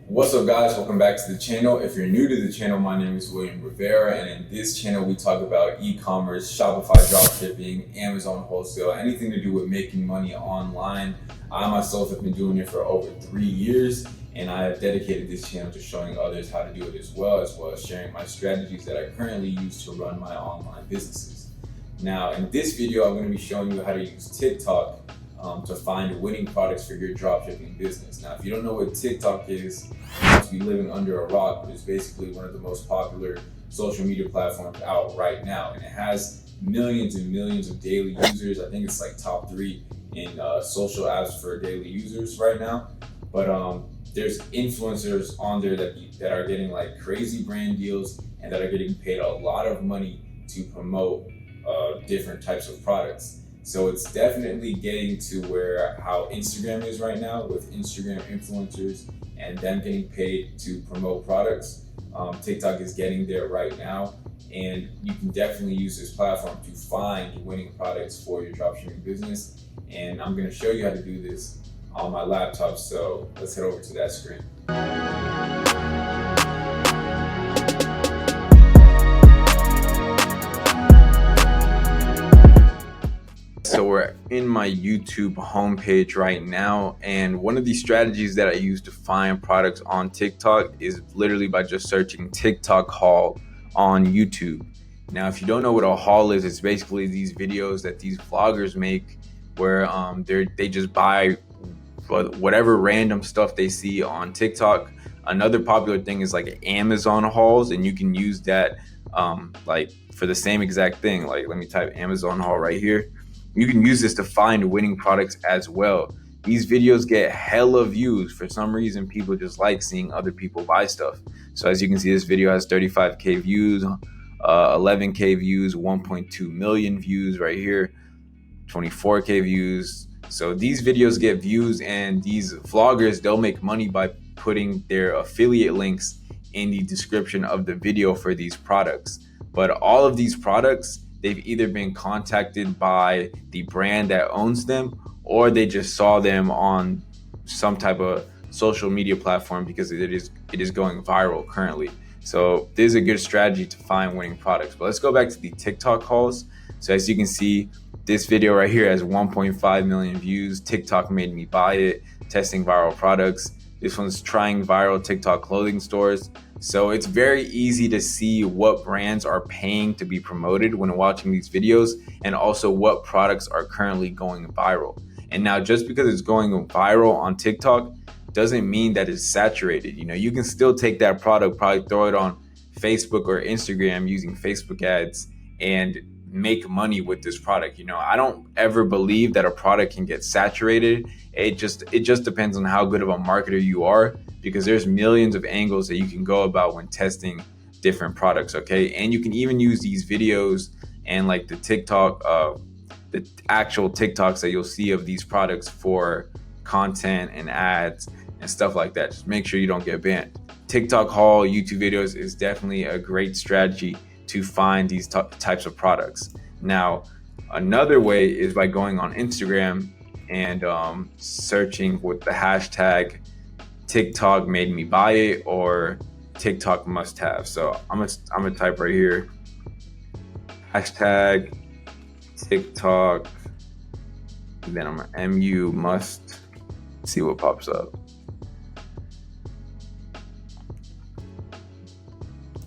What's up, guys? Welcome back to the channel. If you're new to the channel, my name is William Rivera, and in this channel we talk about e-commerce, Shopify dropshipping, Amazon wholesale, anything to do with making money online. I myself have been doing it for over 3 years, and I have dedicated this channel to showing others how to do it as well as sharing my strategies that I currently use to run my online businesses. Now, in this video, I'm going to be showing you how to use TikTok to find winning products for your dropshipping business. Now, if you don't know what TikTok is, you must be living under a rock, but it's basically one of the most popular social media platforms out right now. And it has millions and millions of daily users. I think it's like top 3 in social apps for daily users right now. But there's influencers on there that are getting like crazy brand deals and that are getting paid a lot of money to promote different types of products. So it's definitely getting to where how Instagram is right now with Instagram influencers and them getting paid to promote products. TikTok is getting there right now, and you can definitely use this platform to find winning products for your dropshipping business. And I'm going to show you how to do this on my laptop. So let's head over to that screen. So we're in my YouTube homepage right now, and one of these strategies that I use to find products on TikTok is literally by just searching TikTok haul on YouTube. Now, if you don't know what a haul is, it's basically these videos that these vloggers make where they just buy whatever random stuff they see on TikTok. Another popular thing is like Amazon hauls, and you can use that like for the same exact thing. Like, let me type Amazon haul right here. You can use this to find winning products as well. These videos get hella views. For some reason, people just like seeing other people buy stuff. So as you can see, this video has 35K views, 11K views, 1.2 million views right here, 24K views. So these videos get views, and these vloggers, they'll make money by putting their affiliate links in the description of the video for these products. But all of these products, they've either been contacted by the brand that owns them, or they just saw them on some type of social media platform because it is going viral currently. So this is a good strategy to find winning products. But let's go back to the TikTok hauls. So as you can see, this video right here has 1.5 million views. TikTok made me buy it, testing viral products. This one's trying viral TikTok clothing stores. So it's very easy to see what brands are paying to be promoted when watching these videos, and also what products are currently going viral. And now, just because it's going viral on TikTok doesn't mean that it's saturated. You can still take that product, probably throw it on Facebook or Instagram using Facebook ads and make money with this product. I don't ever believe that a product can get saturated. It just depends on how good of a marketer you are, because there's millions of angles that you can go about when testing different products. Okay, and you can even use these videos and like the TikTok, the actual TikToks that you'll see of these products for content and ads and stuff like that. Just make sure you don't get banned. TikTok haul YouTube videos is definitely a great strategy to find these types of products. Now, another way is by going on Instagram and searching with the hashtag TikTok made me buy it or TikTok must have. So I'm gonna type right here hashtag TikTok, then I'm gonna MU must, see what pops up.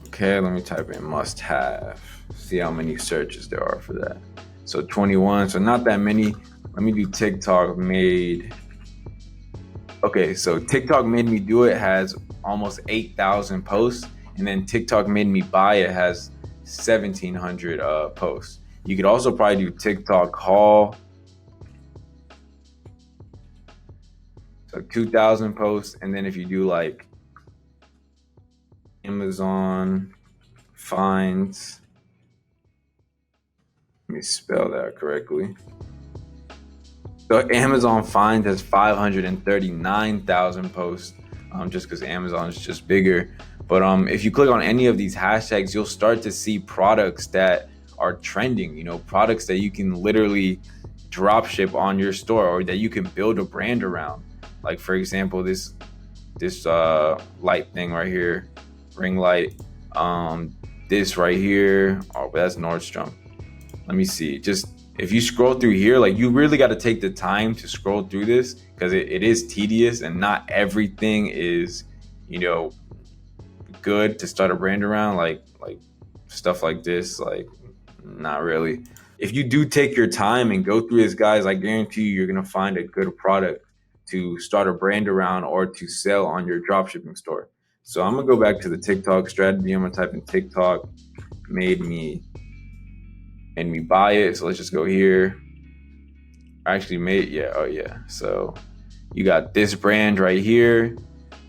Okay, let me type in must have, see how many searches there are for that. So 21, so not that many. Let me do TikTok made. Okay, so TikTok made me do it has almost 8,000 posts, and then TikTok made me buy it has 1,700 posts. You could also probably do TikTok haul, so 2,000 posts, and then if you do like Amazon finds, let me spell that correctly. So Amazon finds has 539,000 posts, just because Amazon is just bigger. But if you click on any of these hashtags, you'll start to see products that are trending, products that you can literally drop ship on your store or that you can build a brand around. Like, for example, this this light thing right here, ring light. This right here, oh, that's Nordstrom. Let me see. Just if you scroll through here, like you really got to take the time to scroll through this, because it is tedious and not everything is, you know, good to start a brand around. Like stuff like this, like not really. If you do take your time and go through this, guys, I guarantee you're gonna find a good product to start a brand around or to sell on your dropshipping store. So I'm gonna go back to the TikTok strategy. I'm gonna type in TikTok made me buy it. So let's just go here. I actually made, yeah, oh yeah. So you got this brand right here.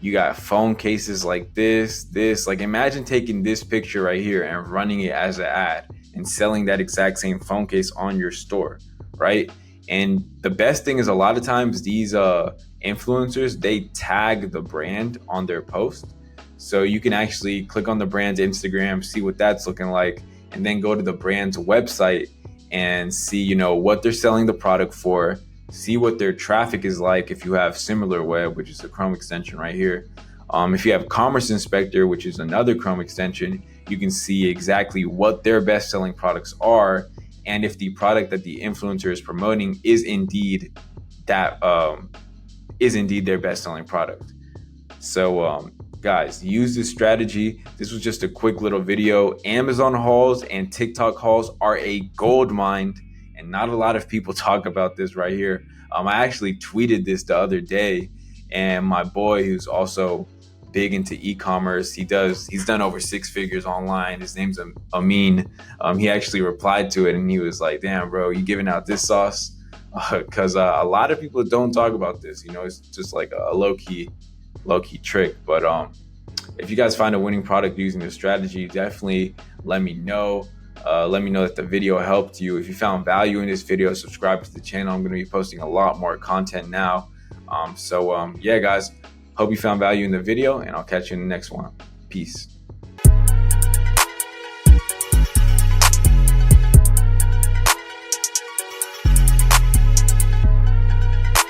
You got phone cases like this. Like imagine taking this picture right here and running it as an ad and selling that exact same phone case on your store, right? And the best thing is a lot of times these influencers, they tag the brand on their post. So you can actually click on the brand's Instagram, see what that's looking like, and then go to the brand's website and see, you know, what they're selling the product for, see what their traffic is like if you have SimilarWeb, which is a Chrome extension right here. If you have Commerce Inspector, which is another Chrome extension, you can see exactly what their best-selling products are, and if the product that the influencer is promoting is indeed their best-selling product. So guys, use this strategy. This was just a quick little video. Amazon hauls and TikTok hauls are a gold mine, and not a lot of people talk about this right here. I actually tweeted this the other day, and my boy, who's also big into e-commerce, he's done over 6 figures online. His name's Amin. He actually replied to it, and he was like, "Damn, bro, you giving out this sauce?" Because a lot of people don't talk about this. You know, it's just like a low-key trick. But if you guys find a winning product using this strategy, definitely let me know. Let me know that the video helped you. If you found value in this video, subscribe to the channel. I'm going to be posting a lot more content now. Yeah, guys, hope you found value in the video, and I'll catch you in the next one. Peace.